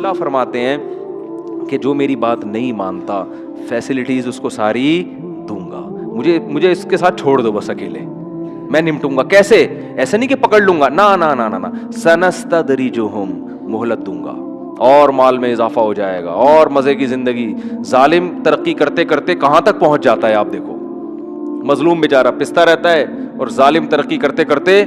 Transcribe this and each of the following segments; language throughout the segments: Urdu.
اللہ فرماتے ہیں کہ جو میری بات نہیں مانتا فیسلٹیز اس کو ساری دوں گا. مجھے اس کے ساتھ چھوڑ دو بس اکیلے, میں نمٹوں گا. کیسے؟ ایسا نہیں کہ پکڑ لوں گا, نا نا نا نا, سنستدرجہم, مہلت دوں گا اور مال میں اضافہ ہو جائے گا اور مزے کی زندگی. ظالم ترقی کرتے کرتے کہاں تک پہنچ جاتا ہے آپ دیکھو, مظلوم بیچارہ پستا رہتا ہے اور ظالم ترقی کرتے کرتے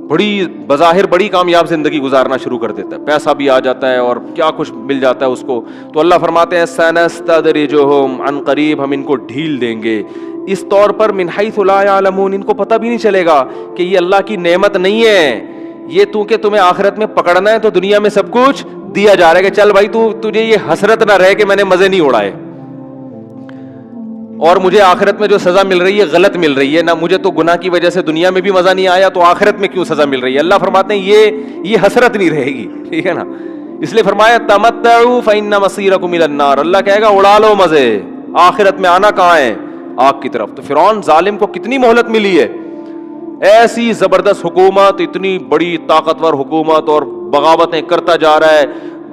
بڑی بظاہر بڑی کامیاب زندگی گزارنا شروع کر دیتا ہے, پیسہ بھی آ جاتا ہے اور کیا کچھ مل جاتا ہے اس کو. تو اللہ فرماتے ہیں سنستدرجہم, عن قریب ہم ان کو ڈھیل دیں گے اس طور پر من حیث لا یعلمون, ان کو پتہ بھی نہیں چلے گا کہ یہ اللہ کی نعمت نہیں ہے, یہ تو کہ تمہیں آخرت میں پکڑنا ہے تو دنیا میں سب کچھ دیا جا رہا ہے کہ چل بھائی تجھے یہ حسرت نہ رہے کہ میں نے مزے نہیں اڑائے اور مجھے آخرت میں جو سزا مل رہی ہے غلط مل رہی ہے. نہ مجھے تو گناہ کی وجہ سے دنیا میں بھی مزہ نہیں آیا تو آخرت میں کیوں سزا مل رہی ہے. اللہ فرماتے ہیں یہ حسرت نہیں رہے گی, ٹھیک ہے نا. اس لیے فرمایا تمتعوا فإن مصيركم إلى النار, اللہ کہے گا اڑا لو مزے, آخرت میں آنا کہاں ہے؟ آگ کی طرف. تو فرعون ظالم کو کتنی مہلت ملی ہے, ایسی زبردست حکومت, اتنی بڑی طاقتور حکومت, اور بغاوتیں کرتا جا رہا ہے,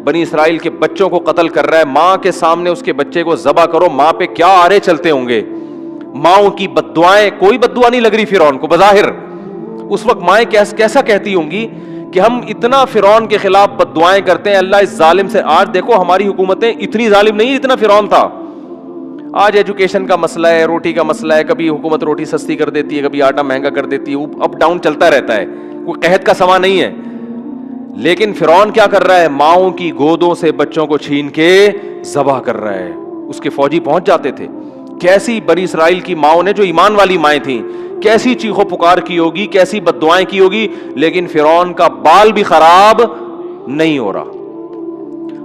بنی اسرائیل کے بچوں کو قتل کر رہا ہے. ماں کے سامنے اس کے بچے کو ذبح کرو, ماں پہ کیا آرے چلتے ہوں گے. ماؤں کی بددعائیں, کوئی بددعا نہیں لگ رہی فرعون کو بظاہر. اس وقت مائیں کیسا کہتی ہوں گی کہ ہم اتنا فرعون کے خلاف بددعائیں کرتے ہیں, اللہ اس ظالم سے. آج دیکھو ہماری حکومتیں اتنی ظالم نہیں جتنا فرعون تھا. آج ایجوکیشن کا مسئلہ ہے, روٹی کا مسئلہ ہے, کبھی حکومت روٹی سستی کر دیتی ہے, کبھی آٹا مہنگا کر دیتی ہے, اپ ڈاؤن چلتا رہتا ہے, کوئی قحط کا سما نہیں ہے. لیکن فرعون کیا کر رہا ہے؟ ماؤں کی گودوں سے بچوں کو چھین کے ذبح کر رہا ہے. اس کے فوجی پہنچ جاتے تھے. کیسی بنی اسرائیل کی ماؤں نے, جو ایمان والی مائیں تھیں, کیسی چیخو پکار کی ہوگی, کیسی بددعائیں کی ہوگی, لیکن فرعون کا بال بھی خراب نہیں ہو رہا.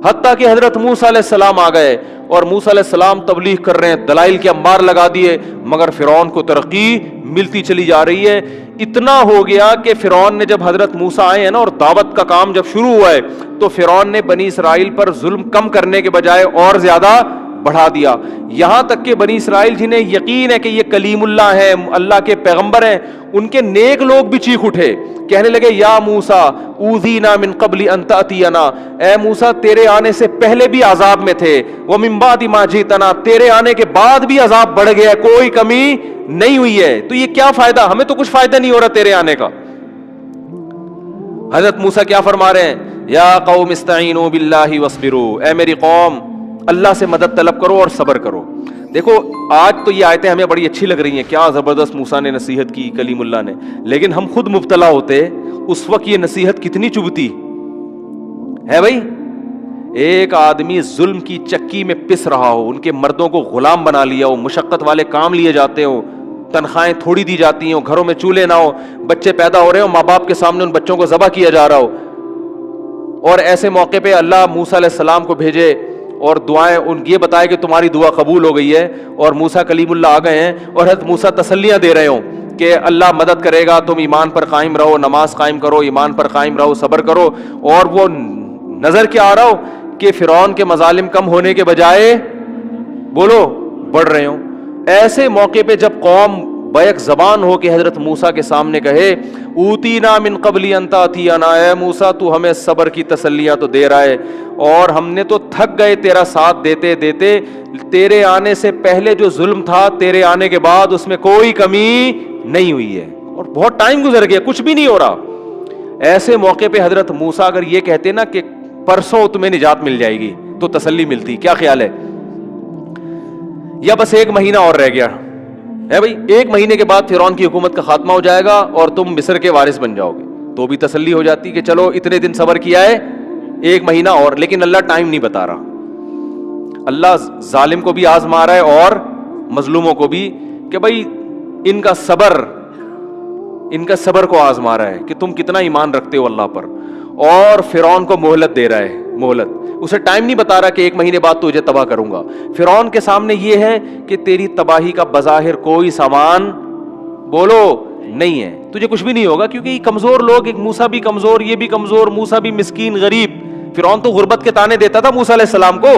حتیٰ کہ حضرت موسیٰ علیہ السلام آ گئے اور موسیٰ علیہ السلام تبلیغ کر رہے ہیں, دلائل کے انبار لگا دیے, مگر فرعون کو ترقی ملتی چلی جا رہی ہے. اتنا ہو گیا کہ فرعون نے, جب حضرت موسیٰ آئے ہیں نا اور دعوت کا کام جب شروع ہوا ہے, تو فرعون نے بنی اسرائیل پر ظلم کم کرنے کے بجائے اور زیادہ بڑھا دیا. یہاں تک کہ بنی اسرائیل جنہیں یقین ہے کہ یہ کلیم اللہ ہے, اللہ کے پیغمبر ہیں, ان کے نیک لوگ بھی چیخ اٹھے, کہنے لگے یا موسیٰ اوذینا من قبل ان تأتینا, اے موسیٰ تیرے آنے سے پہلے بھی عذاب میں تھے, ومن بعد ما جئتنا, تیرے آنے کے بعد بھی عذاب بڑھ گیا, کوئی کمی نہیں ہوئی ہے, تو یہ کیا فائدہ, ہمیں تو کچھ فائدہ نہیں ہو رہا تیرے آنے کا. حضرت موسیٰ کیا فرما رہے ہیں؟ یا قوم استعینوا باللہ واصبروا, اے میری قوم اللہ سے مدد طلب کرو اور صبر کرو. دیکھو آج تو یہ آیتیں ہمیں بڑی اچھی لگ رہی ہیں, کیا زبردست موسیٰ نے نصیحت کی, کلیم اللہ نے, لیکن ہم خود مبتلا ہوتے اس وقت یہ نصیحت کتنی چبھتی ہے. بھائی ایک آدمی ظلم کی چکی میں پس رہا ہو, ان کے مردوں کو غلام بنا لیا ہو, مشقت والے کام لیے جاتے ہو, تنخواہیں تھوڑی دی جاتی ہوں, گھروں میں چولہے نہ ہو, بچے پیدا ہو رہے ہو, ماں باپ کے سامنے ان بچوں کو ذبح کیا جا رہا ہو, اور ایسے موقع پہ اللہ موسیٰ علیہ السلام کو بھیجے اور دعائیں ان یہ بتائے کہ تمہاری دعا قبول ہو گئی ہے, اور موسیٰ کلیم اللہ آ گئے ہیں اور حضرت موسیٰ تسلیاں دے رہے ہوں کہ اللہ مدد کرے گا, تم ایمان پر قائم رہو, نماز قائم کرو, ایمان پر قائم رہو, صبر کرو. اور وہ نظر کیا آ رہا ہو کہ فرعون کے مظالم کم ہونے کے بجائے بولو بڑھ رہے ہوں. ایسے موقع پہ جب قوم بیک زبان ہو کے حضرت موسیٰ کے سامنے کہے اوتینا من قبل ان تأتینا, اے موسیٰ تو ہمیں صبر کی تسلیاں تو دے رہا ہے, اور ہم نے تو تھک گئے تیرا ساتھ دیتے دیتے, تیرے آنے سے پہلے جو ظلم تھا تیرے آنے کے بعد اس میں کوئی کمی نہیں ہوئی ہے, اور بہت ٹائم گزر گیا کچھ بھی نہیں ہو رہا. ایسے موقع پہ حضرت موسیٰ اگر یہ کہتے نا کہ پرسوں تمہیں نجات مل جائے گی تو تسلی ملتی, کیا خیال ہے؟ یا بس ایک مہینہ اور رہ گیا ہے بھائی, ایک مہینے کے بعد فرعون کی حکومت کا خاتمہ ہو جائے گا اور تم مصر کے وارث بن جاؤ گے, تو بھی تسلی ہو جاتی کہ چلو اتنے دن صبر کیا ہے, ایک مہینہ اور. لیکن اللہ ٹائم نہیں بتا رہا, اللہ ظالم کو بھی آزما رہا ہے اور مظلوموں کو بھی, کہ بھائی ان کا صبر کو آزما رہا ہے کہ تم کتنا ایمان رکھتے ہو اللہ پر, اور فرعون کو مہلت دے رہا ہے, مہلت, اسے ٹائم نہیں بتا رہا کہ ایک مہینے بعد تجھے تباہ کروں گا. فرعون کے سامنے یہ ہے کہ تیری تباہی کا بظاہر کوئی سامان بولو نہیں ہے, تجھے کچھ بھی نہیں ہوگا, کیونکہ یہ کمزور لوگ, ایک موسیٰ بھی کمزور, یہ بھی کمزور, موسیٰ بھی مسکین غریب. فرعون تو غربت کے تانے دیتا تھا موسیٰ علیہ السلام کو,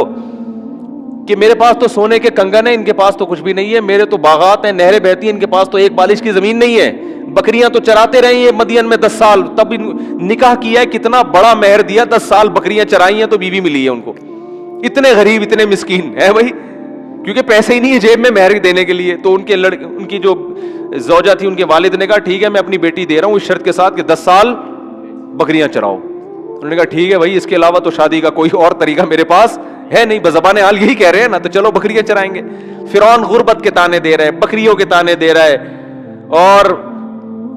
کہ میرے پاس تو سونے کے کنگن ہیں، ان کے پاس تو کچھ بھی نہیں ہے، میرے تو باغات ہیں، نہریں بہتی ہیں، ان کے پاس تو ایک بالش کی زمین نہیں ہے، بکریاں تو چراتے رہے ہیں مدین میں 10 سال، تب نکاح کیا ہے، کتنا بڑا مہر دیا، 10 سال بکریاں چرائی ہیں تو بیوی ملی ہے ان کو. اتنے غریب اتنے مسکین ہے بھائی، کیونکہ پیسے ہی نہیں ہے جیب میں مہر دینے کے لیے. تو ان کی جو زوجہ تھی، ان کے والد نے کہا ٹھیک ہے میں اپنی بیٹی دے رہا ہوں اس شرط کے ساتھ کہ 10 سال بکریاں چراؤ. انہوں نے کہا ٹھیک ہے بھائی، اس کے علاوہ تو شادی کا کوئی اور طریقہ میرے پاس ہے نہیں، بزبان حال یہی کہہ رہے ہیں نا، تو چلو بکریاں چرائیں گے. فرعون غربت کے تانے دے رہا ہے، بکریوں کے تانے دے رہا ہے، اور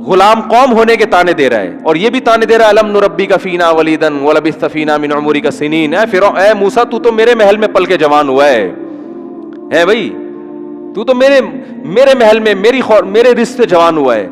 غلام قوم ہونے کے تانے دے رہا ہے، اور یہ بھی تانے دے رہا ہے الم نربک فینا ولیدا ولبثت فینا من عمرک سنین. اے موسیٰ تو تو میرے محل میں پل کے جوان ہوا ہے بھائی، تو تو میرے محل میں میرے رزق سے جوان ہوا ہے.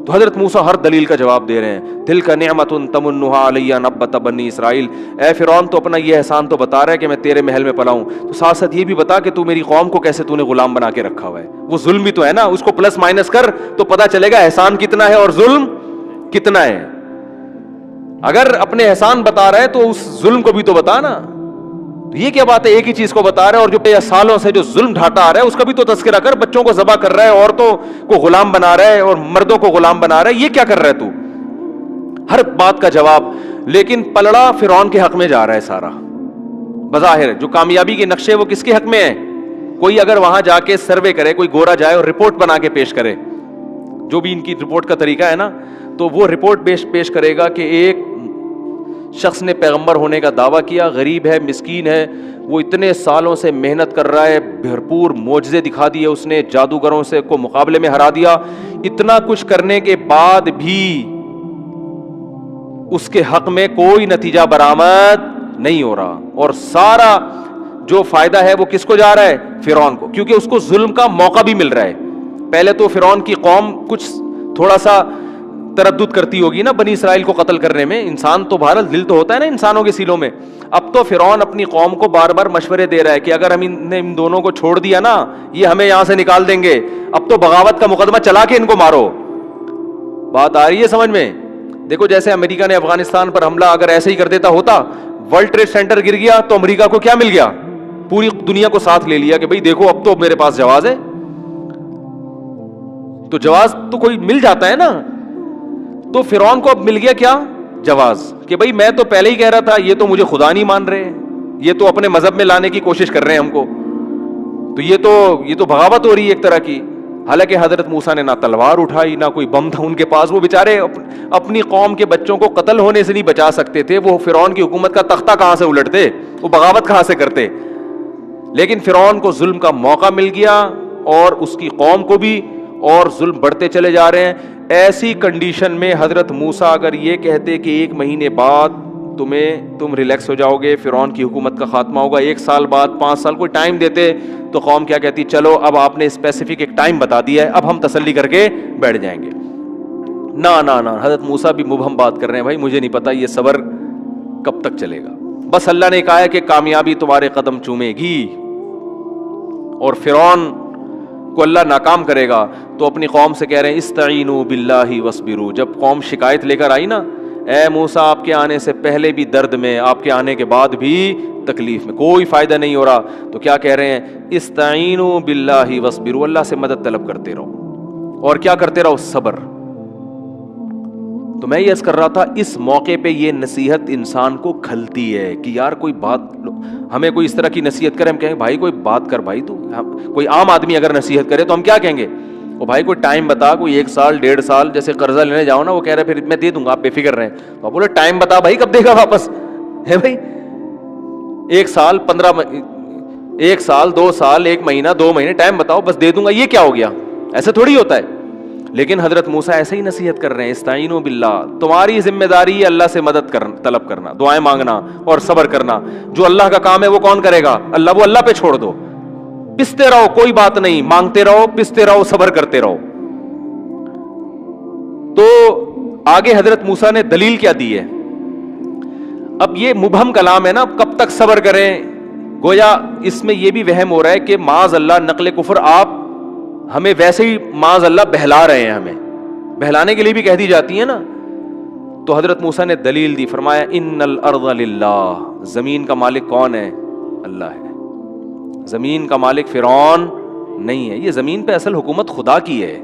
تو حضرت موسیٰ ہر دلیل کا جواب دے رہے ہیں. تلک نعمت تمنھا علی ان ابت بنی اسرائیل. اے فرعون تو اپنا یہ احسان تو بتا رہا ہے کہ میں تیرے محل میں پلا ہوں، تو ساتھ ساتھ یہ بھی بتا کہ تو میری قوم کو کیسے تو نے غلام بنا کے رکھا ہوا ہے. وہ ظلم بھی تو ہے نا، اس کو پلس مائنس کر تو پتا چلے گا احسان کتنا ہے اور ظلم کتنا ہے. اگر اپنے احسان بتا رہا ہے تو اس ظلم کو بھی تو بتا نا. یہ کیا بات ہے، ایک ہی چیز کو بتا رہا ہے، اور جو سالوں سے جو ظلم ڈھاتا آ رہا ہے اس کا بھی تو تذکرہ کر. بچوں کو ذبح کر رہا ہے، عورتوں کو غلام بنا رہا ہے، اور مردوں کو غلام بنا رہا ہے، یہ کیا کر رہا ہے تو؟ ہر بات کا جواب. لیکن پلڑا فرعون کے حق میں جا رہا ہے سارا. بظاہر جو کامیابی کے نقشے وہ کس کے حق میں ہیں؟ کوئی اگر وہاں جا کے سروے کرے، کوئی گورا جائے اور رپورٹ بنا کے پیش کرے، جو بھی ان کی رپورٹ کا طریقہ ہے نا، تو وہ رپورٹ پیش کرے گا کہ ایک شخص نے پیغمبر ہونے کا دعویٰ کیا، غریب ہے، مسکین ہے، وہ اتنے سالوں سے محنت کر رہا ہے، بھرپور معجزے دکھا دیے اس نے، جادوگروں سے کو مقابلے میں ہرا دیا، اتنا کچھ کرنے کے بعد بھی اس کے حق میں کوئی نتیجہ برآمد نہیں ہو رہا. اور سارا جو فائدہ ہے وہ کس کو جا رہا ہے؟ فرعون کو، کیونکہ اس کو ظلم کا موقع بھی مل رہا ہے. پہلے تو فرعون کی قوم کچھ تھوڑا سا تردد کرتی ہوگی نا بنی اسرائیل کو قتل کرنے میں، انسان تو بہرحال دل تو ہوتا ہے نا انسانوں کے سیلوں میں. اب تو فرعون اپنی قوم کو بار بار مشورے دے رہا ہے کہ اگر ہم ان دونوں کو چھوڑ دیا نا، یہ ہمیں یہاں سے نکال دیں گے، اب تو بغاوت کا مقدمہ چلا کے ان کو مارو. بات آ رہی ہے سمجھ میں؟ دیکھو جیسے امریکہ نے افغانستان پر حملہ اگر ایسے ہی کر دیتا ہوتا، ورلڈ ٹریڈ سینٹر گر گیا تو امریکہ کو کیا مل گیا؟ پوری دنیا کو ساتھ لے لیا کہ بھئی دیکھو اب تو میرے پاس جواز ہے. تو جواز تو کوئی مل جاتا ہے نا. تو فرعون کو اب مل گیا کیا؟ جواز، کہ بھئی میں تو پہلے ہی کہہ رہا تھا، یہ تو مجھے خدا نہیں مان رہے، یہ تو اپنے مذہب میں لانے کی کوشش کر رہے ہیں ہم کو، تو یہ تو بغاوت ہو رہی ہے ایک طرح کی. حالانکہ حضرت موسیٰ نے نہ تلوار اٹھائی نہ کوئی بم تھا ان کے پاس، وہ بیچارے اپنی قوم کے بچوں کو قتل ہونے سے نہیں بچا سکتے تھے، وہ فرعون کی حکومت کا تختہ کہاں سے الٹتے، وہ بغاوت کہاں سے کرتے. لیکن فرعون کو ظلم کا موقع مل گیا، اور اس کی قوم کو بھی، اور ظلم بڑھتے چلے جا رہے ہیں. ایسی کنڈیشن میں حضرت موسیٰ اگر یہ کہتے کہ 1 مہینے بعد تم ریلیکس ہو جاؤ گے، فرعون کی حکومت کا خاتمہ ہوگا، 1 سال بعد، 5 سال، کوئی ٹائم دیتے، تو قوم کیا کہتی؟ چلو اب آپ نے اسپیسیفک ایک ٹائم بتا دیا ہے، اب ہم تسلی کر کے بیٹھ جائیں گے. نہ حضرت موسیٰ بھی مبہم بات کر رہے ہیں، بھائی مجھے نہیں پتا یہ صبر کب تک چلے گا. بس اللہ نے کہا ہے کہ کامیابی تمہارے قدم چومے گی، اور فرعون کو اللہ ناکام کرے گا. تو اپنی قوم سے کہہ رہے ہیں استعینوا باللہ واصبروا. جب قوم شکایت لے کر آئی نا، اے موسیٰ آپ کے آنے سے پہلے بھی درد میں، آپ کے آنے کے بعد بھی تکلیف میں، کوئی فائدہ نہیں ہو رہا، تو کیا کہہ رہے ہیں؟ استعینوا باللہ واصبروا، اللہ سے مدد طلب کرتے رہو، اور کیا کرتے رہو؟ صبر. تو میں یہ عرض کر رہا تھا، اس موقع پہ یہ نصیحت انسان کو کھلتی ہے کہ یار کوئی بات، ہمیں کوئی اس طرح کی نصیحت کرے، ہم کہیں بھائی کوئی بات کر بھائی. تو کوئی عام آدمی اگر نصیحت کرے تو ہم کیا کہیں گے؟ وہ بھائی کوئی ٹائم بتا، کوئی 1 سال 1.5 سال، جیسے قرضہ لینے جاؤ نا، وہ کہہ رہے پھر میں دے دوں گا، آپ بے فکر رہیں. تو آپ بولے ٹائم بتا بھائی، کب دے گا واپس؟ ہے بھائی 1 سال 1 سال 2 سال 1 مہینہ 2 مہینے ٹائم بتاؤ، بس دے دوں گا، یہ کیا ہو گیا؟ ایسا تھوڑی ہوتا ہے. لیکن حضرت موسیٰ ایسے ہی نصیحت کر رہے ہیں، استعینوا باللہ، تمہاری ذمہ داری ہے اللہ سے مدد طلب کرنا، دعائیں مانگنا اور صبر کرنا. جو اللہ کا کام ہے وہ کون کرے گا؟ اللہ. وہ اللہ پہ چھوڑ دو، پستے رہو، کوئی بات نہیں، مانگتے رہو، پستے رہو، صبر کرتے رہو. تو آگے حضرت موسیٰ نے دلیل کیا دی ہے؟ اب یہ مبہم کلام ہے نا، کب تک صبر کریں؟ گویا اس میں یہ بھی وہم ہو رہا ہے کہ معاذ اللہ نقل کفر، آپ ہمیں ویسے ہی معاذ اللہ بہلا رہے ہیں، ہمیں بہلانے کے لیے بھی کہہ دی جاتی ہے نا. تو حضرت موسیٰ نے دلیل دی، فرمایا ان الارض للہ، زمین کا مالک کون ہے؟ اللہ ہے. زمین کا مالک فرعون نہیں ہے. یہ زمین پہ اصل حکومت خدا کی ہے,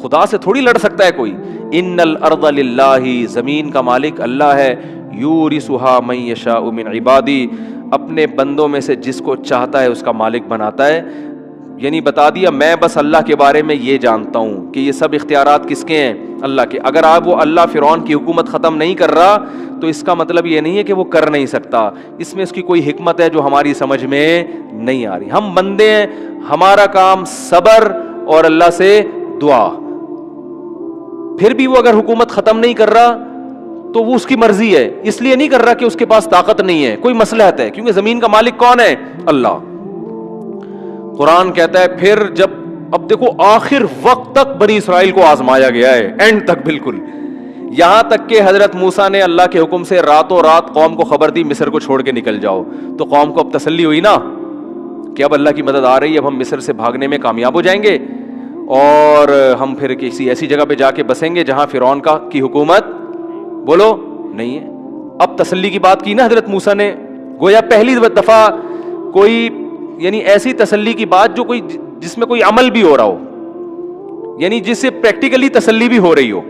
خدا سے تھوڑی لڑ سکتا ہے کوئی. ان الارض للہ, زمین کا مالک اللہ ہے. یورثها من یشاء من عبادی, اپنے بندوں میں سے جس کو چاہتا ہے اس کا مالک بناتا ہے. یعنی بتا دیا میں بس اللہ کے بارے میں یہ جانتا ہوں کہ یہ سب اختیارات کس کے ہیں, اللہ کے. اگر آپ وہ اللہ فرعون کی حکومت ختم نہیں کر رہا تو اس کا مطلب یہ نہیں ہے کہ وہ کر نہیں سکتا, اس میں اس کی کوئی حکمت ہے جو ہماری سمجھ میں نہیں آ رہی. ہم بندے ہیں, ہمارا کام صبر اور اللہ سے دعا. پھر بھی وہ اگر حکومت ختم نہیں کر رہا تو وہ اس کی مرضی ہے, اس لیے نہیں کر رہا کہ اس کے پاس طاقت نہیں ہے, کوئی مصلحت ہے, کیونکہ زمین کا مالک کون ہے؟ اللہ. قرآن کہتا ہے پھر جب, اب دیکھو آخر وقت تک بنی اسرائیل کو آزمایا گیا ہے, اینڈ تک بالکل, یہاں تک کہ حضرت موسیٰ نے اللہ کے حکم سے راتوں رات قوم کو خبر دی مصر کو چھوڑ کے نکل جاؤ. تو قوم کو اب تسلی ہوئی نا کہ اب اللہ کی مدد آ رہی ہے, اب ہم مصر سے بھاگنے میں کامیاب ہو جائیں گے اور ہم پھر کسی ایسی جگہ پہ جا کے بسیں گے جہاں فرعون کی حکومت بولو نہیں ہے. اب تسلی کی بات کی نا حضرت موسیٰ نے, گویا پہلی دفعہ کوئی یعنی ایسی تسلی کی بات جو کوئی جس میں کوئی عمل بھی ہو رہا ہو, یعنی جس سے پریکٹیکلی تسلی بھی ہو رہی ہو.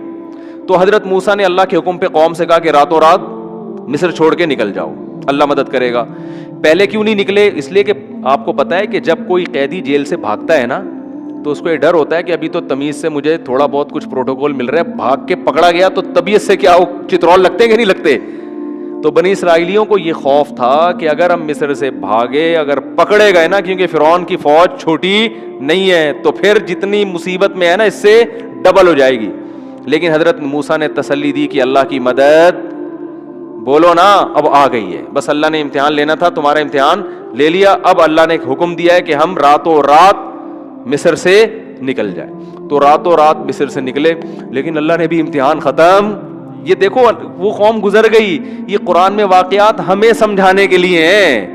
تو حضرت موسیٰ نے اللہ کے حکم پہ قوم سے کہا کہ راتوں رات مصر چھوڑ کے نکل جاؤ, اللہ مدد کرے گا. پہلے کیوں نہیں نکلے؟ اس لیے کہ آپ کو پتا ہے کہ جب کوئی قیدی جیل سے بھاگتا ہے نا تو اس کو یہ ڈر ہوتا ہے کہ ابھی تو تمیز سے مجھے تھوڑا بہت کچھ پروٹوکول مل رہا ہے, بھاگ کے پکڑا گیا تو طبیعت سے کیا چترول لگتے کہ نہیں لگتے. تو بنی اسرائیلیوں کو یہ خوف تھا کہ اگر ہم مصر سے بھاگے, اگر پکڑے گئے نا, کیونکہ فرعون کی فوج چھوٹی نہیں ہے, تو پھر جتنی مصیبت میں ہے نا اس سے ڈبل ہو جائے گی. لیکن حضرت موسیٰ نے تسلی دی کہ اللہ کی مدد بولو نا اب آ گئی ہے, بس اللہ نے امتحان لینا تھا, تمہارا امتحان لے لیا. اب اللہ نے حکم دیا ہے کہ ہم راتوں رات مصر سے نکل جائیں. تو راتوں رات مصر سے نکلے, لیکن اللہ نے بھی امتحان ختم. یہ دیکھو وہ قوم گزر گئی. یہ قرآن میں واقعات ہمیں سمجھانے کے لیے ہیں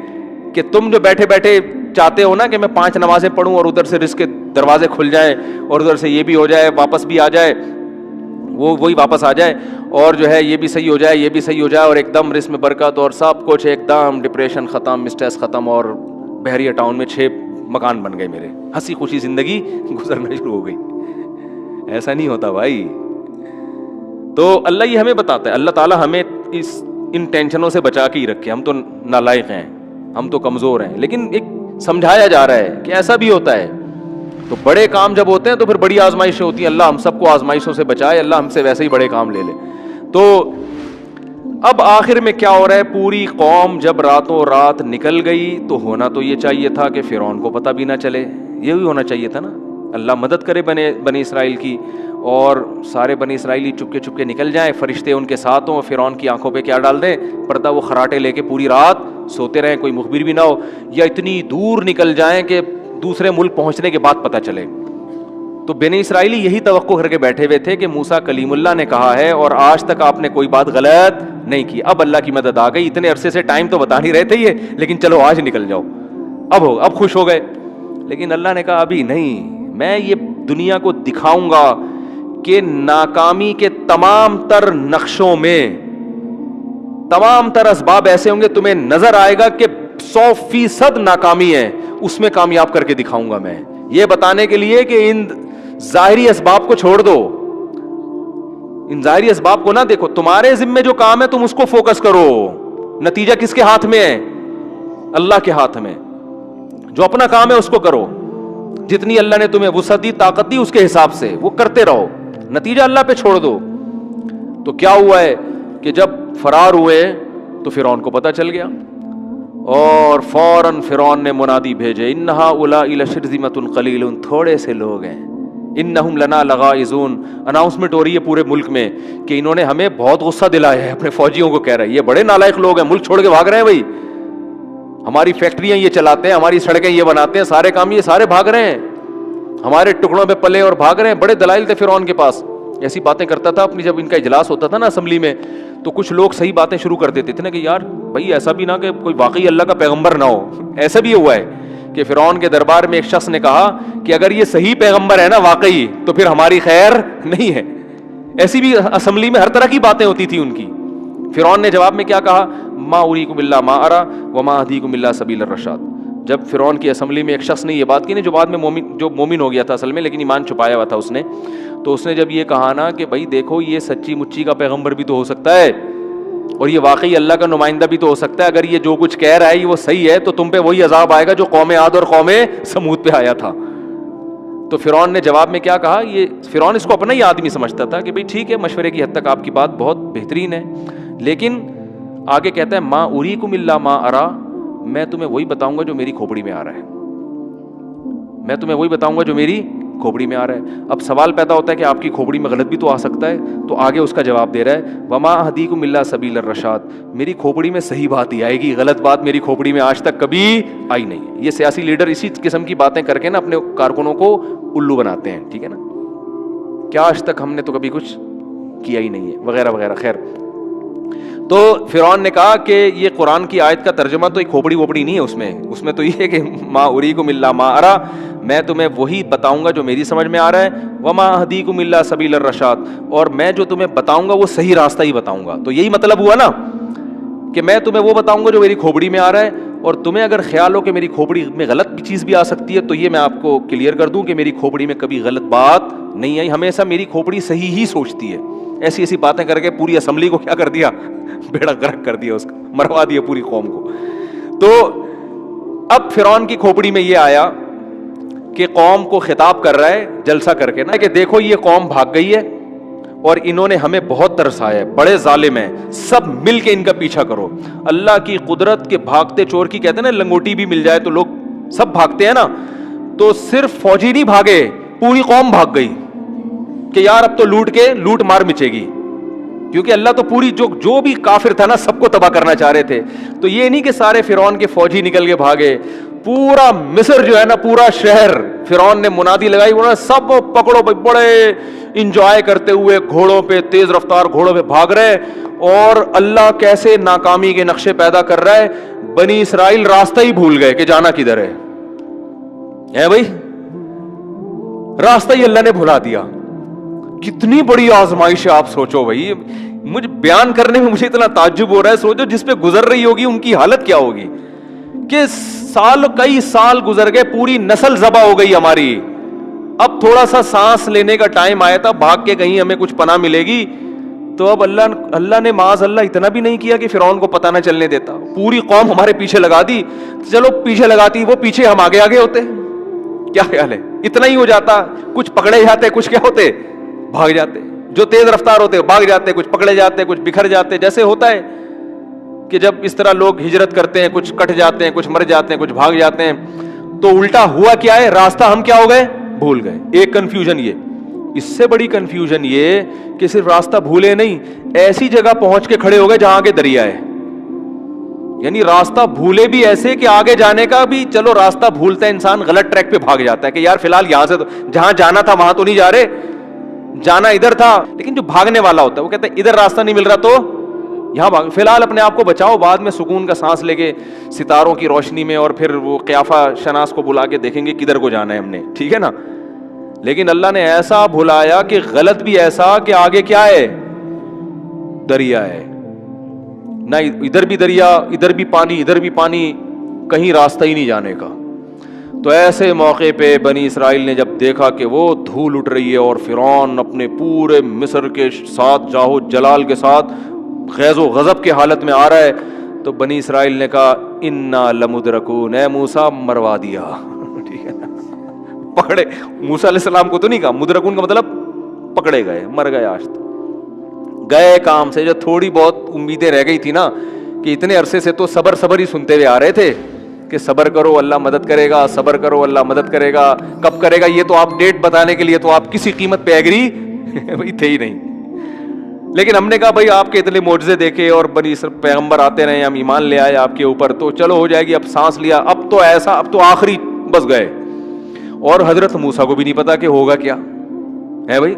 کہ تم جو بیٹھے بیٹھے چاہتے ہو نا کہ میں 5 نمازیں پڑھوں اور ادھر سے رزق کے دروازے کھل جائیں اور ادھر سے یہ بھی ہو جائے, واپس بھی آ جائے, وہی واپس آ جائے, اور جو ہے یہ بھی صحیح ہو جائے, یہ بھی صحیح ہو جائے, اور ایک دم رزق میں برکت اور سب کچھ ایک دم, ڈپریشن ختم, اسٹریس ختم, اور بحریہ ٹاؤن میں 6 مکان بن گئے میرے, ہنسی خوشی زندگی گزرنا شروع ہو گئی. ایسا نہیں ہوتا بھائی. تو اللہ یہ ہمیں بتاتا ہے, اللہ تعالیٰ ہمیں ان ٹینشنوں سے بچا کے ہی رکھے. ہم تو نالائق ہیں, ہم تو کمزور ہیں, لیکن ایک سمجھایا جا رہا ہے کہ ایسا بھی ہوتا ہے. تو بڑے کام جب ہوتے ہیں تو پھر بڑی آزمائشیں ہوتی ہیں. اللہ ہم سب کو آزمائشوں سے بچائے, اللہ ہم سے ویسے ہی بڑے کام لے لے. تو اب آخر میں کیا ہو رہا ہے, پوری قوم جب راتوں رات نکل گئی تو ہونا تو یہ چاہیے تھا کہ فرعون کو پتہ بھی نہ چلے, یہی ہونا چاہیے تھا نا. اللہ مدد کرے بنی اسرائیل کی, اور سارے بنی اسرائیلی چپکے چپکے نکل جائیں, فرشتے ان کے ساتھ ہوں, فرعون کی آنکھوں پہ کیا ڈال دیں, پردہ, وہ خراٹے لے کے پوری رات سوتے رہیں, کوئی مخبر بھی نہ ہو, یا اتنی دور نکل جائیں کہ دوسرے ملک پہنچنے کے بعد پتہ چلے. تو بنی اسرائیلی یہی توقع کر کے بیٹھے ہوئے تھے کہ موسیٰ کلیم اللہ نے کہا ہے اور آج تک آپ نے کوئی بات غلط نہیں کی. اب اللہ کی مدد آ گئی, اتنے عرصے سے ٹائم تو بتا نہیں رہے تھے یہ, لیکن چلو آج نکل جاؤ, اب خوش ہو گئے. لیکن اللہ نے کہا ابھی نہیں, میں یہ دنیا کو دکھاؤں گا کہ ناکامی کے تمام تر نقشوں میں تمام تر اسباب ایسے ہوں گے, تمہیں نظر آئے گا کہ 100% ناکامی ہے, اس میں کامیاب کر کے دکھاؤں گا میں, یہ بتانے کے لیے کہ ان ظاہری اسباب کو چھوڑ دو, ان ظاہری اسباب کو نہ دیکھو, تمہارے ذمہ جو کام ہے تم اس کو فوکس کرو. نتیجہ کس کے ہاتھ میں ہے؟ اللہ کے ہاتھ میں. جو اپنا کام ہے اس کو کرو, جتنی اللہ نے تمہیں وسعت دی, طاقت دی, اس کے حساب سے وہ کرتے رہو, نتیجہ اللہ پہ چھوڑ دو. تو کیا ہوا ہے کہ جب فرار ہوئے تو فرعون کو پتہ چل گیا, اور فوراً فرعون نے منادی بھیجے, انہا اولئک لشرذمۃ قلیل, تھوڑے سے لوگ ہیں, انہم لنا لغائظون. اناؤنسمنٹ ہو رہی ہے پورے ملک میں کہ انہوں نے ہمیں بہت غصہ دلایا ہے, اپنے فوجیوں کو کہہ رہے ہیں یہ بڑے نالائق لوگ ہیں, ملک چھوڑ کے بھاگ رہے ہیں بھائی, ہماری فیکٹریاں یہ چلاتے ہیں, ہماری سڑکیں یہ بناتے ہیں, سارے کام یہ سارے بھاگ رہے ہیں, ہمارے ٹکڑوں پہ پلے اور بھاگ رہے ہیں. بڑے دلائل تھے فرعون کے پاس, ایسی باتیں کرتا تھا اپنی, جب ان کا اجلاس ہوتا تھا نا اسمبلی میں, تو کچھ لوگ صحیح باتیں شروع کر دیتے تھے نا کہ یار بھائی ایسا بھی نہ کہ کوئی واقعی اللہ کا پیغمبر نہ ہو. ایسا بھی ہوا ہے کہ فرعون کے دربار میں ایک شخص نے کہا کہ اگر یہ صحیح پیغمبر ہے نا واقعی, تو پھر ہماری خیر نہیں ہے. ایسی بھی اسمبلی میں ہر طرح کی باتیں ہوتی تھی ان کی. فرعون نے جواب میں کیا کہا, ما اریکم الا ما ارى وما اهدیکم الا سبیل الرشاد, جب فرعون کی اسمبلی میں ایک شخص نے یہ بات کی نا، جو بعد میں مومن ہو گیا تھا اصل میں، لیکن ایمان چھپایا ہوا تھا اس نے، تو اس نے جب یہ کہا نا کہ بھائی دیکھو یہ سچی مچی کا پیغمبر بھی تو ہو سکتا ہے، اور یہ واقعی اللہ کا نمائندہ بھی تو ہو سکتا ہے، اگر یہ جو کچھ کہہ رہا ہے یہ وہ صحیح ہے تو تم پہ وہی عذاب آئے گا جو قوم عاد اور قوم سمود پہ آیا تھا. تو فرعون نے جواب میں کیا کہا، یہ فرعون اس کو اپنا ہی آدمی سمجھتا تھا کہ بھئی ٹھیک ہے، مشورے کی حد تک آپ کی بات بہت بہترین ہے، لیکن آگے کہتا ہے ما اریکم الا ما ارا، میں تمہیں وہی بتاؤں گا جو میری کھوپڑی میں آ رہا ہے، میں تمہیں وہی بتاؤں گا جو میری کھوپڑی میں آ رہا ہے. اب سوال پیدا ہوتا ہے کہ آپ کی کھوپڑی میں غلط بھی تو آ سکتا ہے، تو آگے اس کا جواب دے رہا ہے وما اہدیکم الا سبیل الرشاد، میری کھوپڑی میں صحیح بات ہی آئے گی، غلط بات میری کھوپڑی میں آج تک کبھی آئی نہیں ہے. یہ سیاسی لیڈر اسی قسم کی باتیں کر کے نا اپنے کارکنوں کو الو بناتے ہیں، ٹھیک ہے نا، کیا آج تک ہم نے تو کبھی کچھ کیا ہی نہیں ہے وغیرہ وغیرہ. خیر، تو فرعون نے کہا کہ یہ قرآن کی آیت کا ترجمہ تو ایک کھوپڑی ووپڑی نہیں ہے، اس میں تو یہ ہے کہ ما اریکم الا ما ارا، میں تمہیں وہی بتاؤں گا جو میری سمجھ میں آ رہا ہے، وما اہدیکم الا سبیل الرشاد، اور میں جو تمہیں بتاؤں گا وہ صحیح راستہ ہی بتاؤں گا. تو یہی مطلب ہوا نا کہ میں تمہیں وہ بتاؤں گا جو میری کھوپڑی میں آ رہا ہے، اور تمہیں اگر خیال ہو کہ میری کھوپڑی میں غلط چیز بھی آ سکتی ہے تو یہ میں آپ کو کلیئر کر دوں کہ میری کھوپڑی میں کبھی غلط بات نہیں آئی، ہمیشہ میری کھوپڑی صحیح ہی سوچتی ہے. ایسی ایسی باتیں کر کے پوری اسمبلی کو کیا کر دیا، بیڑا غرق کر دیا، اس کا مروا دیا پوری قوم کو. تو اب فرعون کی کھوپڑی میں یہ آیا کہ قوم کو خطاب کر رہا ہے جلسہ کر کے نا کہ دیکھو یہ قوم بھاگ گئی ہے اور انہوں نے ہمیں بہت ترسایا ہے، بڑے ظالم ہیں، سب مل کے ان کا پیچھا کرو. اللہ کی قدرت کے بھاگتے چور کی کہتے ہیں نا، لنگوٹی بھی مل جائے تو لوگ سب بھاگتے ہیں نا، تو صرف فوجی نہیں بھاگے، پوری قوم بھاگ گئی کہ یار اب تو لوٹ مار مچے گی، کیونکہ اللہ تو پوری جو بھی کافر تھا نا سب کو تباہ کرنا چاہ رہے تھے. تو یہ نہیں کہ سارے فرعون کے فوجی نکل کے بھاگے، پورا مصر جو ہے نا، پورا شہر فرعون نے منادی لگائی، انہوں نے سب پکڑو بھائی، بڑے انجوائے کرتے ہوئے گھوڑوں پہ، تیز رفتار گھوڑوں پہ بھاگ رہے. اور اللہ کیسے ناکامی کے نقشے پیدا کر رہا ہے، بنی اسرائیل راستہ ہی بھول گئے کہ جانا کدھر ہے بھائی، راستہ ہی اللہ نے بھلا دیا. کتنی بڑی آزمائش ہے آپ سوچو بھائی، مجھے بیان کرنے میں مجھے اتنا تعجب ہو رہا ہے. سوچو جس پہ گزر رہی ہوگی ان کی حالت کیا ہوگی کہ کئی سال گزر گئے، پوری نسل ذبح ہو گئی ہماری، اب تھوڑا سا سانس لینے کا ٹائم آیا تھا، بھاگ کے کہیں ہمیں کچھ پناہ ملے گی. تو اب اللہ نے معاذ اللہ اتنا بھی نہیں کیا کہ فرعون کو پتہ نہ چلنے دیتا، پوری قوم ہمارے پیچھے لگا دی. چلو پیچھے لگاتی، وہ پیچھے ہم آگے ہوتے، کیا خیال ہے؟ اتنا ہی ہو جاتا، کچھ پکڑے جاتے، کچھ کیا ہوتے، بھاگ جاتے. جو تیز رفتار ہوتے بھاگ جاتے، کچھ پکڑے جاتے، کچھ بکھر جاتے. جیسے ہوتا ہے کہ جب اس طرح لوگ ہجرت کرتے ہیں، کچھ کٹ جاتے ہیں، کچھ مر جاتے ہیں، کچھ بھاگ جاتے ہیں. تو الٹا ہوا کیا ہے، راستہ ہم کیا ہو گئے، بھول گئے. ایک کنفیوژن یہ، اس سے بڑی کنفیوژن یہ کہ صرف راستہ بھولے نہیں، ایسی جگہ پہنچ کے کھڑے ہو گئے جہاں آگے دریا ہے. یعنی راستہ بھولے بھی ایسے کہ آگے جانے کا بھی، چلو راستہ بھولتا ہے انسان، غلط ٹریک پہ بھاگ جاتا ہے کہ یار فی الحال یہاں سے تو جہاں جانا تھا وہاں تو نہیں جا رہے، جانا ادھر تھا. لیکن جو بھاگنے والا ہوتا ہے وہ کہتا ہے ادھر راستہ نہیں مل رہا تو یہاں بھاگ، فی الحال اپنے آپ کو بچاؤ، بعد میں سکون کا سانس لے کے ستاروں کی روشنی میں، اور پھر وہ قیافہ شناس کو بلا کے دیکھیں گے کدھر کو جانا ہے ہم نے، ٹھیک ہے نا. لیکن اللہ نے ایسا بھلایا کہ غلط بھی ایسا کہ آگے کیا ہے، دریا ہے، نہ ادھر بھی دریا، ادھر بھی پانی، ادھر بھی پانی، کہیں راستہ ہی نہیں جانے کا. تو ایسے موقع پہ بنی اسرائیل نے جب دیکھا کہ وہ دھول اٹھ رہی ہے اور فرعون اپنے پورے مصر کے ساتھ جاہو جلال کے ساتھ غیظ و غضب کے حالت میں آ رہا ہے، تو بنی اسرائیل نے کہا انا لمدرکون، اے موسیٰ مروا دیا. ٹھیک ہے نا، پکڑے. موسیٰ علیہ السلام کو تو نہیں کہا، مدرکون کا مطلب پکڑے گئے، مر گئے. آج تو گئے کام سے. جو تھوڑی بہت امیدیں رہ گئی تھی نا کہ اتنے عرصے سے تو صبر ہی سنتے ہوئے آ رہے تھے کہ صبر کرو اللہ مدد کرے گا، صبر کرو اللہ مدد کرے گا، کب کرے گا یہ تو آپ ڈیٹ بتانے کے لیے تو آپ کسی قیمت پہ ایگری بھائی تھے ہی نہیں. لیکن ہم نے کہا بھائی آپ کے اتنے معجزے دیکھے اور بنی پیغمبر آتے رہے، ہم ایمان لے آئے آپ کے اوپر، تو چلو ہو جائے گی. اب سانس لیا، اب تو ایسا، اب تو آخری بس گئے. اور حضرت موسیٰ کو بھی نہیں پتا کہ ہوگا کیا ہے بھائی.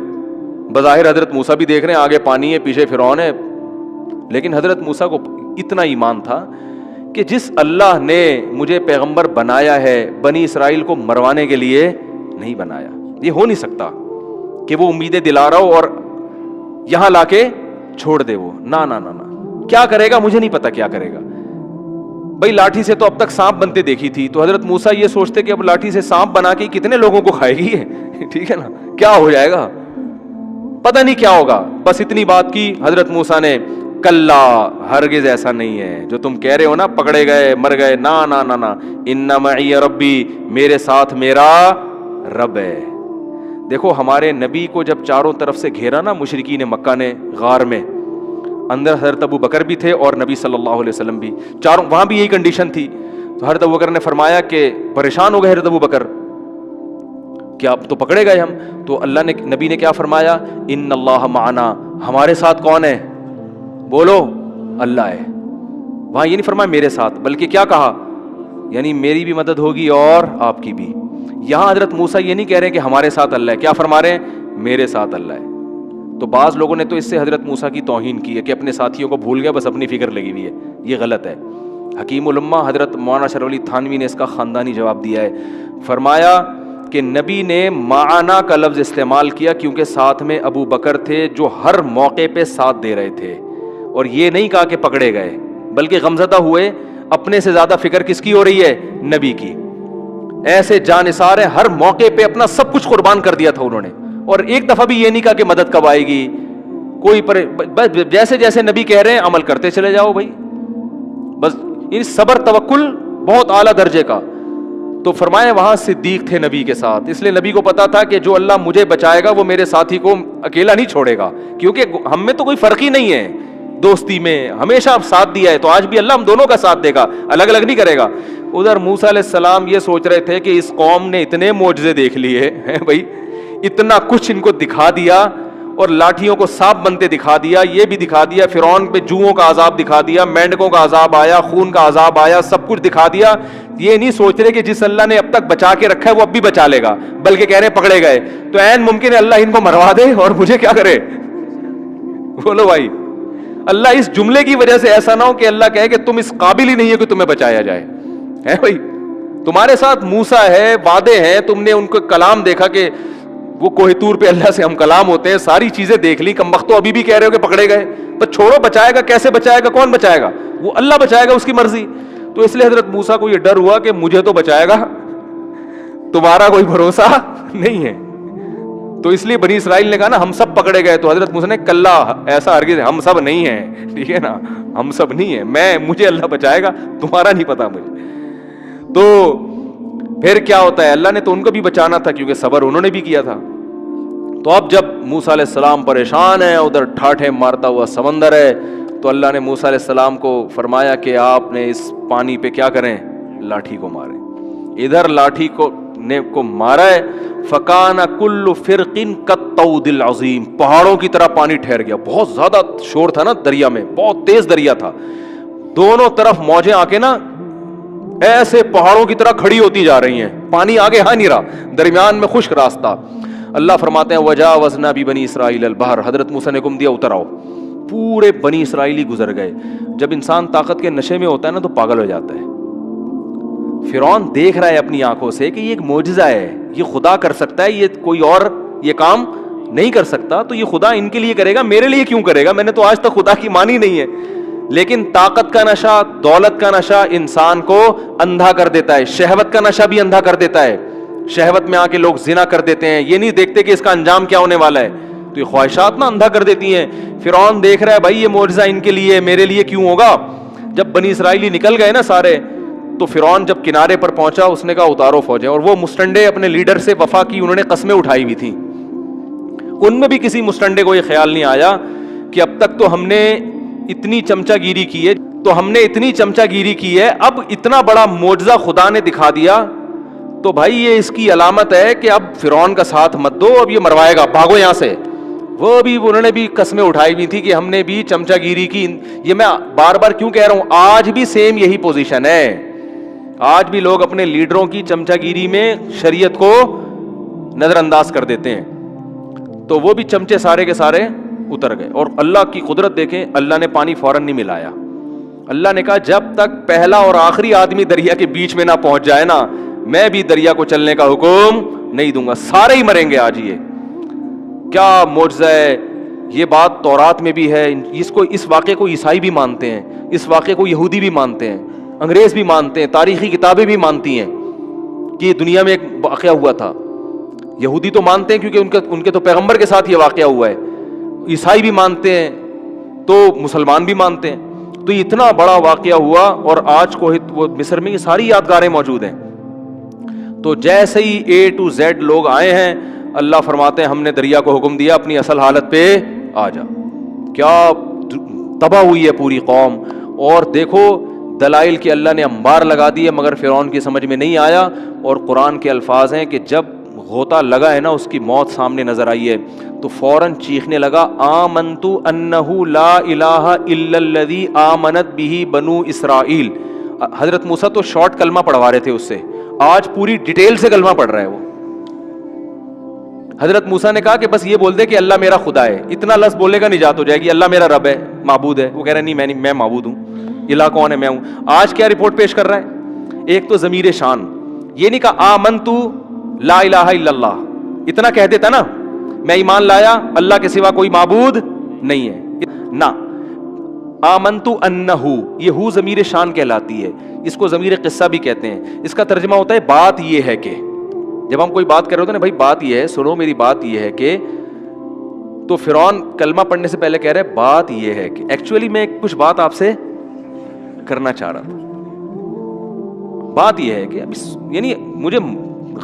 بظاہر حضرت موسیٰ بھی دیکھ رہے ہیں آگے پانی ہے، پیچھے فرعون ہے، لیکن حضرت موسیٰ کو اتنا ایمان تھا کہ جس اللہ نے مجھے پیغمبر بنایا ہے بنی اسرائیل کو مروانے کے لیے نہیں بنایا. یہ ہو نہیں سکتا کہ وہ امیدیں دلا رہا ہو اور یہاں لا کے چھوڑ دے. وہ نہ کیا کرے گا مجھے نہیں پتا کیا کرے گا. بھائی لاٹھی سے تو اب تک سانپ بنتے دیکھی تھی, تو حضرت موسیٰ یہ سوچتے کہ اب لاٹھی سے سانپ بنا کے کتنے لوگوں کو کھائے گی ہے ٹھیک ہے نا, کیا ہو جائے گا, پتہ نہیں کیا ہوگا. بس اتنی بات کی حضرت موسیٰ نے, کلا ہرگز ایسا نہیں ہے جو تم کہہ رہے ہو نا پکڑے گئے مر گئے, نا نا نا نا, ان معی ربی, میرے ساتھ میرا رب ہے. دیکھو ہمارے نبی کو جب چاروں طرف سے گھیرا نا مشرکین مکہ نے غار میں, اندر حضرت ابو بکر بھی تھے اور نبی صلی اللہ علیہ وسلم بھی, چاروں وہاں بھی یہی کنڈیشن تھی. تو حضرت ابو بکر نے فرمایا کہ پریشان ہو گئے حضرت ابو بکر, کیا اب تو پکڑے گئے ہم. تو اللہ نے, نبی نے کیا فرمایا, ان اللہ معنا, ہمارے ساتھ کون ہے, بولو اللہ ہے. وہاں یہ نہیں فرمایا میرے ساتھ, بلکہ کیا کہا, یعنی میری بھی مدد ہوگی اور آپ کی بھی. یہاں حضرت موسیٰ یہ نہیں کہہ رہے کہ ہمارے ساتھ اللہ ہے, کیا فرما رہے ہیں, میرے ساتھ اللہ ہے. تو بعض لوگوں نے تو اس سے حضرت موسیٰ کی توہین کی ہے کہ اپنے ساتھیوں کو بھول گیا, بس اپنی فکر لگی ہوئی ہے. یہ غلط ہے. حکیم الامہ حضرت مولانا شرف علی تھانوی نے اس کا خاندانی جواب دیا ہے. فرمایا کہ نبی نے معنا کا لفظ استعمال کیا کیونکہ ساتھ میں ابو بکر تھے جو ہر موقع پہ ساتھ دے رہے تھے, اور یہ نہیں کہا کہ پکڑے گئے, بلکہ غمزدہ ہوئے. اپنے سے زیادہ فکر کس کی ہو رہی ہے, نبی کی. ایسے جانثار ہیں, ہر موقع پہ اپنا سب کچھ قربان کر دیا تھا انہوں نے, اور ایک دفعہ بھی یہ نہیں کہا کہ مدد کب آئے گی, کوئی بس جیسے جیسے نبی کہہ رہے ہیں عمل کرتے چلے جاؤ بھائی, بس یہ صبر توکل بہت اعلیٰ درجے کا. تو فرمایا وہاں صدیق تھے نبی کے ساتھ, اس لیے نبی کو پتا تھا کہ جو اللہ مجھے بچائے گا وہ میرے ساتھی کو اکیلا نہیں چھوڑے گا, کیونکہ ہم میں تو کوئی فرق ہی نہیں ہے, دوستی میں ہمیشہ ساتھ دیا ہے, تو آج بھی اللہ ہم دونوں کا ساتھ دے گا, الگ الگ نہیں کرے گا. ادھر موسیٰ علیہ السلام یہ سوچ رہے تھے کہ اس قوم نے اتنے معجزے دیکھ لیے ہیں بھائی, اتنا کچھ ان کو دکھا دیا, اور لاٹھیوں کو سانپ بنتے دکھا دیا, یہ بھی دکھا دیا, فرعون پہ جوؤں کا عذاب دکھا دیا, مینڈکوں کا عذاب آیا, خون کا عذاب آیا, سب کچھ دکھا دیا. یہ نہیں سوچ رہے کہ جس اللہ نے اب تک بچا کے رکھا ہے وہ اب بھی بچا لے گا, بلکہ کہہ رہے پکڑے گئے تو عین ممکن ہے اللہ ان کو مروا دے اور مجھے کیا کرے. بولو بھائی, اللہ اس جملے کی وجہ سے ایسا نہ ہو کہ اللہ کہے کہ تم اس قابل ہی نہیں ہے کہ تمہیں بچایا جائے. ہے بھائی, تمہارے ساتھ موسیٰ ہے, وعدے ہیں, تم نے ان کو کلام دیکھا کہ وہ کوہ طور پہ اللہ سے ہم کلام ہوتے ہیں, ساری چیزیں دیکھ لی, کم وقت تو ابھی بھی کہہ رہے ہو کہ پکڑے گئے. بس چھوڑو, بچائے گا کیسے بچائے گا, کون بچائے گا, وہ اللہ بچائے گا, اس کی مرضی. تو اس لیے حضرت موسیٰ کو یہ ڈر ہوا کہ مجھے تو بچائے گا, تمہارا کوئی بھروسہ نہیں ہے. تو اس لیے بنی اسرائیل نے کہا نا ہم سب پکڑے گئے, تو حضرت موسیٰ نے کلا, ایسا ہرگز ہم سب نہیں ہیں, ٹھیک ہے نا, ہم سب نہیں ہیں, مجھے اللہ بچائے گا, تمہارا نہیں پتا مجھے. تو پھر کیا ہوتا ہے, اللہ نے تو ان کو بھی بچانا تھا کیونکہ صبر انہوں نے بھی کیا تھا. تو اب جب موسیٰ علیہ السلام پریشان ہیں, ادھر ٹھاٹھے مارتا ہوا سمندر ہے, تو اللہ نے موسیٰ علیہ السلام کو فرمایا کہ آپ نے اس پانی پہ کیا کریں, لاٹھی کو ماریں. ادھر لاٹھی کو مارا ہے, فکان کل فرقن کالطود العظیم, پہاڑوں کی طرح پانی ٹھہر گیا. بہت زیادہ شور تھا نا دریا میں, بہت تیز دریا تھا, دونوں طرف موجیں آ کے نا ایسے پہاڑوں کی طرح کھڑی ہوتی جا رہی ہیں, پانی آگے ہاں نہیں رہا, درمیان میں خشک راستہ. اللہ فرماتے ہیں وجاوزنا ببنی اسرائیل البحر, حضرت موسیٰ نے حکم دیا اتر آؤ, پورے بنی اسرائیلی گزر گئے. جب انسان طاقت کے نشے میں ہوتا ہے نا تو پاگل ہو جاتا ہے. فرعون دیکھ رہا ہے اپنی آنکھوں سے کہ یہ ایک معجزہ ہے, یہ خدا کر سکتا ہے, یہ کوئی اور یہ کام نہیں کر سکتا, تو یہ خدا ان کے لیے کرے گا, میرے لیے کیوں کرے گا, میں نے تو آج تک خدا کی مانی نہیں ہے. لیکن طاقت کا نشہ, دولت کا نشہ انسان کو اندھا کر دیتا ہے, شہوت کا نشہ بھی اندھا کر دیتا ہے. شہوت میں آ کے لوگ زنا کر دیتے ہیں, یہ نہیں دیکھتے کہ اس کا انجام کیا ہونے والا ہے, تو یہ خواہشات نا اندھا کر دیتی ہیں. فرعون دیکھ رہا ہے بھائی یہ معجزہ ان کے لیے, میرے لیے کیوں ہوگا. جب بنی اسرائیلی نکل گئے نا سارے, تو فرعون جب کنارے پر پہنچا اس نے کہا اتارو فوجیں, اور وہ مستنڈے اپنے لیڈر سے وفا کی انہوں نے قسمیں اٹھائی ہوئی تھیں. ان میں بھی کسی مستنڈے کو یہ خیال نہیں آیا کہ اب تک تو ہم نے اتنی چمچہ گیری کی ہے, اب اتنا بڑا معجزہ خدا نے دکھا دیا, تو بھائی یہ اس کی علامت ہے کہ اب فرعون کا ساتھ مت دو, اب یہ مروائے گا, بھاگو یہاں سے. وہ بھی انہوں نے بھی قسمیں اٹھائی ہوئی تھی کہ ہم نے بھی چمچہ گیری کی. یہ میں بار بار کیوں کہہ رہا ہوں, آج بھی سیم یہی پوزیشن ہے, آج بھی لوگ اپنے لیڈروں کی چمچہ گیری میں شریعت کو نظر انداز کر دیتے ہیں. تو وہ بھی چمچے سارے کے سارے اتر گئے. اور اللہ کی قدرت دیکھیں, اللہ نے پانی فوراً نہیں ملایا. اللہ نے کہا جب تک پہلا اور آخری آدمی دریا کے بیچ میں نہ پہنچ جائے نا, میں بھی دریا کو چلنے کا حکم نہیں دوں گا, سارے ہی مریں گے آج. یہ کیا معجزہ ہے, یہ بات تورات میں بھی ہے. اس واقعے کو عیسائی بھی مانتے ہیں, اس واقعے کو یہودی بھی مانتے ہیں. انگریز بھی مانتے ہیں, تاریخی کتابیں بھی مانتی ہیں کہ یہ دنیا میں ایک واقعہ ہوا تھا. یہودی تو مانتے ہیں کیونکہ ان کے تو پیغمبر کے ساتھ یہ واقعہ ہوا ہے. عیسائی بھی مانتے ہیں تو مسلمان بھی مانتے ہیں. تو یہ اتنا بڑا واقعہ ہوا, اور آج کو وہ مصر میں یہ ساری یادگاریں موجود ہیں. تو جیسے ہی A to Z لوگ آئے ہیں, اللہ فرماتے ہیں ہم نے دریا کو حکم دیا اپنی اصل حالت پہ آ جا. کیا تباہ ہوئی ہے پوری قوم. اور دیکھو دلائل کے اللہ نے انبار لگا دیے, مگر فرعون کی سمجھ میں نہیں آیا. اور قرآن کے الفاظ ہیں کہ جب غوطہ لگا ہے نا, اس کی موت سامنے نظر آئی ہے, تو فوراً چیخنے لگا آمنت انہ لا الہ الا الذی آمنت بہ بنو اسرائیل. حضرت موسیٰ تو شارٹ کلمہ پڑھوا رہے تھے اس سے, آج پوری ڈیٹیل سے کلمہ پڑھ رہا ہے وہ. حضرت موسیٰ نے کہا کہ بس یہ بول دے کہ اللہ میرا خدا ہے, اتنا لفظ بولے گا نجات ہو جائے گی. اللہ میرا رب ہے, معبود ہے. وہ کہہ رہا نہیں میں معبود ہوں. الہ کون ہے؟ میں ہوں. آج کیا رپورٹ پیش کر رہا ہے؟ ایک تو ضمیر شان, یہ نہیں کہا آمنتو لا الہ الا اللہ, اتنا کہہ دیتا نا میں ایمان لایا اللہ کے سوا کوئی معبود نہیں ہے نا. آمنتو انہو, یہ ہو ضمیر شان کہلاتی ہے. اس کو ضمیر قصہ بھی کہتے ہیں. اس کا ترجمہ ہوتا ہے بات یہ ہے کہ. جب ہم کوئی بات کر رہے ہوتے ہیں نا, بھائی بات یہ ہے, سنو میری بات یہ ہے کہ, تو فرعون کلمہ پڑھنے سے پہلے کہہ رہے بات یہ ہے کہ ایکچولی میں کچھ بات آپ سے کرنا چاہ رہا تھا. بات یہ ہے کہ یعنی مجھے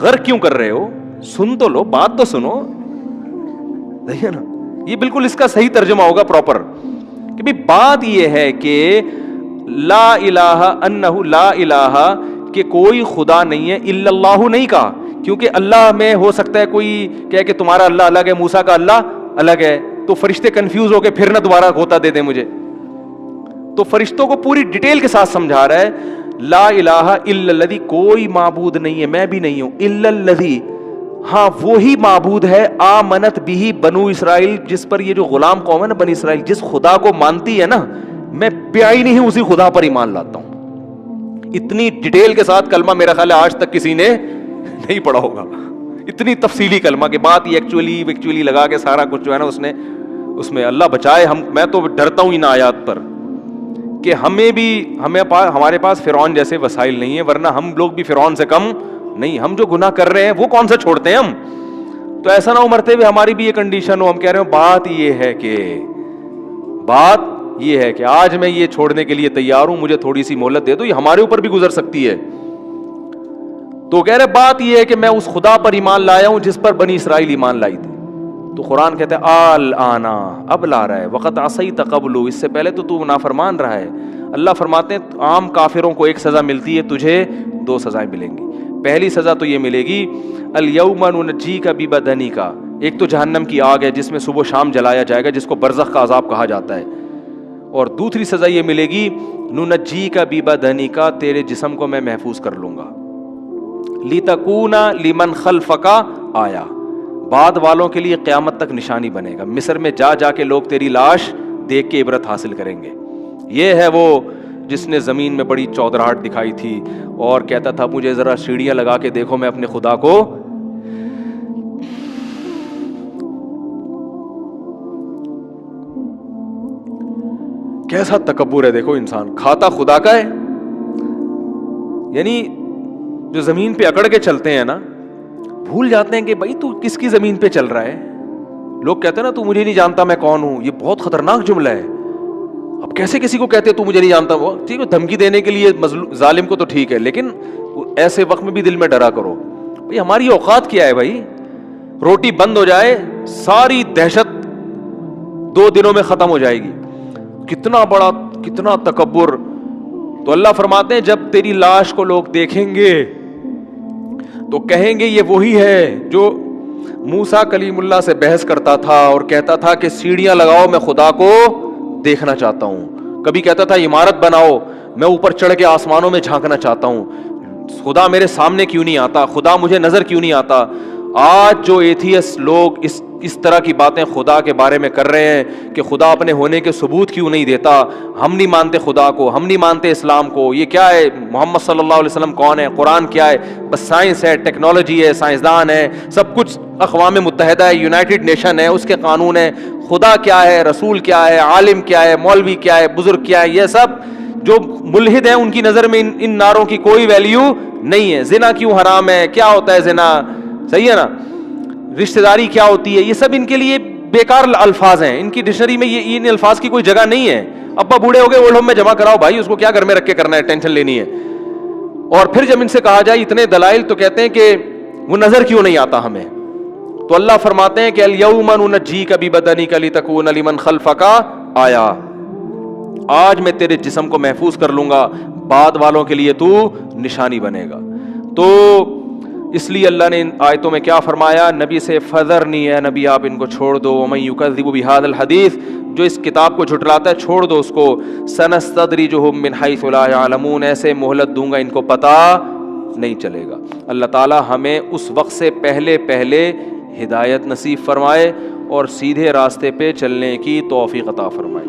غرق کیوں کر رہے ہو, سن تو لو, بات تو سنو. دیکھیے نا, یہ بالکل اس کا صحیح ترجمہ ہوگا پراپر کہ بھی بات یہ ہے کہ لا الہ انہ لا الہ, کہ کوئی خدا نہیں ہے, الا اللہ نہیں کہا, کیونکہ اللہ میں ہو سکتا ہے کوئی کہے کہ تمہارا اللہ الگ ہے, موسیٰ کا اللہ الگ ہے, تو فرشتے کنفیوز ہو کے پھر نہ دوبارہ غوطہ دے دیں مجھے. تو فرشتوں کو پوری ڈیٹیل کے ساتھ سمجھا رہا ہے لا الہ الا الذی, کوئی معبود نہیں ہے, میں بھی نہیں ہوں, الا الذی, ہاں وہی معبود ہے, آمنت بھی بنو اسرائیل, جس پر یہ جو غلام قوم ہے نا بنی اسرائیل, جس خدا کو مانتی ہے نا, میں پیائی نہیں ہوں اسی خدا پر ایمان لاتا ہوں. اتنی ڈیٹیل کے ساتھ کلمہ میرا خیال ہے آج تک کسی نے نہیں پڑھا ہوگا, اتنی تفصیلی کلمہ کہ بات یہ ایکچولی لگا کے سارا کچھ جو ہے نا اس میں اللہ بچائے. میں تو ڈرتا ہوں ان آیات پر کہ ہمارے پاس فرعون جیسے وسائل نہیں ہیں, ورنہ ہم لوگ بھی فرعون سے کم نہیں. ہم جو گناہ کر رہے ہیں وہ کون سا چھوڑتے ہیں ہم, تو ایسا نہ ہو مرتے ہوئے ہماری بھی یہ کنڈیشن ہو, ہم کہہ رہے ہوں بات یہ ہے کہ آج میں یہ چھوڑنے کے لیے تیار ہوں, مجھے تھوڑی سی مہلت دے دو, یہ ہمارے اوپر بھی گزر سکتی ہے. تو کہہ رہے بات یہ ہے کہ میں اس خدا پر ایمان لایا ہوں جس پر بنی اسرائیل ایمان لائی تھی. تو قرآن کہتے ہیں آنا, اب لا رہا ہے, وقت عصیت قبل, اس سے پہلے تو نافرمان رہا ہے. اللہ فرماتے ہیں عام کافروں کو ایک سزا ملتی ہے, تجھے 2 سزائیں ملیں گی. پہلی سزا تو یہ ملے گی الیوم ننجیک ببدنک, ایک تو جہنم کی آگ ہے جس میں صبح و شام جلایا جائے گا, جس کو برزخ کا عذاب کہا جاتا ہے. اور دوسری سزا یہ ملے گی ننجیک ببدنک, تیرے جسم کو میں محفوظ کر لوں گا, لتکون لمن خلفک آیا, بعد والوں کے لیے قیامت تک نشانی بنے گا. مصر میں جا کے لوگ تیری لاش دیکھ کے عبرت حاصل کریں گے. یہ ہے وہ جس نے زمین میں بڑی چودراہٹ دکھائی تھی اور کہتا تھا مجھے ذرا سیڑھیاں لگا کے دیکھو میں اپنے خدا کو. کیسا تکبر ہے, دیکھو انسان کھاتا خدا کا ہے. یعنی جو زمین پہ اکڑ کے چلتے ہیں نا, بھول جاتے ہیں کہ بھائی تو کس کی زمین پہ چل رہا ہے. لوگ کہتے ہیں نا تو مجھے نہیں جانتا میں کون ہوں, یہ بہت خطرناک جملہ ہے. اب کیسے کسی کو کہتے تو مجھے نہیں جانتا, وہ ٹھیک ہے دھمکی دینے کے لیے ظالم کو تو ٹھیک ہے, لیکن ایسے وقت میں بھی دل میں ڈرا کرو بھائی ہماری اوقات کیا ہے. بھائی روٹی بند ہو جائے ساری دہشت 2 دنوں میں ختم ہو جائے گی. کتنا تکبر. تو اللہ فرماتے ہیں جب تیری لاش کو لوگ دیکھیں گے تو کہیں گے یہ وہی ہے جو موسیٰ کلیم اللہ سے بحث کرتا تھا اور کہتا تھا کہ سیڑھیاں لگاؤ میں خدا کو دیکھنا چاہتا ہوں. کبھی کہتا تھا عمارت بناؤ میں اوپر چڑھ کے آسمانوں میں جھانکنا چاہتا ہوں, خدا میرے سامنے کیوں نہیں آتا, خدا مجھے نظر کیوں نہیں آتا. آج جو ایتھیسٹ لوگ اس طرح کی باتیں خدا کے بارے میں کر رہے ہیں کہ خدا اپنے ہونے کے ثبوت کیوں نہیں دیتا, ہم نہیں مانتے خدا کو, ہم نہیں مانتے اسلام کو, یہ کیا ہے, محمد صلی اللہ علیہ وسلم کون ہے, قرآن کیا ہے, بس سائنس ہے, ٹیکنالوجی ہے, سائنسدان ہے, سب کچھ اقوام متحدہ ہے, یونائٹڈ نیشن ہے, اس کے قانون ہے, خدا کیا ہے, رسول کیا ہے, عالم کیا ہے, مولوی کیا ہے, بزرگ کیا ہے, یہ سب جو ملحد ہیں ان کی نظر میں ان ناروں کی کوئی ویلیو نہیں ہے. زنا کیوں حرام ہے, کیا ہوتا ہے زنا, صحیح ہے نا, رشتہ داری کیا ہوتی ہے, یہ سب ان کے لیے بیکار الفاظ ہیں. ان کی ڈکشنری میں یہ ان الفاظ کی کوئی جگہ نہیں ہے. ابا بوڑھے ہو گئے, اولڈ ہوم میں جمع کراؤ بھائی, اس کو کیا گھر میں رکھ کے کرنا ہے, ٹینشن لینی ہے. اور پھر جب ان سے کہا جائے اتنے دلائل, تو کہتے ہیں کہ وہ نظر کیوں نہیں آتا ہمیں. تو اللہ فرماتے ہیں کہ الیوم ننجیک ببدنک لتکون لمن خلفک آیا, آج میں تیرے جسم کو محفوظ کر لوں گا, بعد والوں کے لیے تو نشانی بنے گا. تو اس لیے اللہ نے ان آیتوں میں کیا فرمایا, نبی سے فذر نہیں ہے, نبی آپ ان کو چھوڑ دو. ومن یکذب بہذا الحدیث, جو اس کتاب کو جھٹلاتا ہے چھوڑ دو اس کو. سنستدرجہم من حیث لا یعلمون, ایسے مہلت دوں گا ان کو پتہ نہیں چلے گا. اللہ تعالی ہمیں اس وقت سے پہلے پہلے ہدایت نصیب فرمائے اور سیدھے راستے پہ چلنے کی توفیق عطا فرمائے.